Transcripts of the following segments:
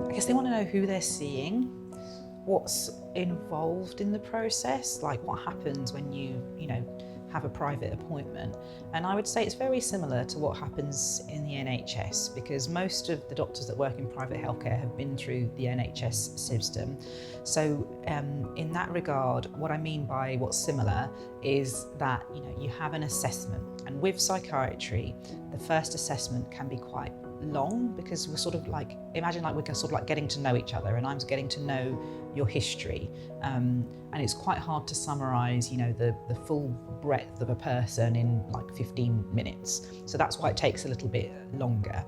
I guess they want to know who they're seeing, what's involved in the process, like what happens when you have a private appointment. And I would say it's very similar to what happens in the NHS, because most of the doctors that work in private healthcare have been through the NHS system. So in that regard, what I mean by what's similar is that you have an assessment, and with psychiatry, the first assessment can be quite long, because we're sort of like, imagine like we're sort of like getting to know each other, and I'm getting to know your history, and it's quite hard to summarise the full breadth of a person in like 15 minutes. So that's why it takes a little bit longer.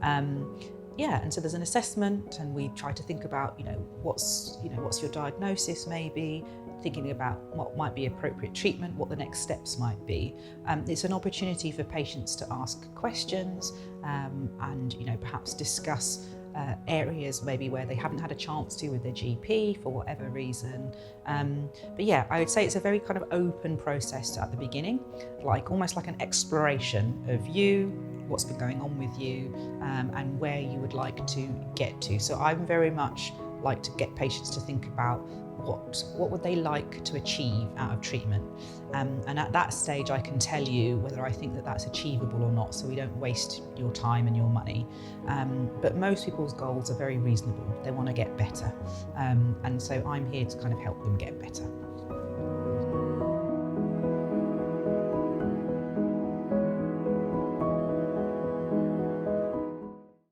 And so there's an assessment, and we try to think about what's your diagnosis, maybe thinking about what might be appropriate treatment, what the next steps might be. It's an opportunity for patients to ask questions and perhaps discuss areas maybe where they haven't had a chance to with their GP for whatever reason. But yeah, I would say it's a very kind of open process at the beginning, almost like an exploration of you, what's been going on with you, and where you would like to get to. So I'm very much like to get patients to think about what would they like to achieve out of treatment, and at that stage I can tell you whether I think that that's achievable or not, so we don't waste your time and your money. But most people's goals are very reasonable. They want to get better, and so I'm here to kind of help them get better.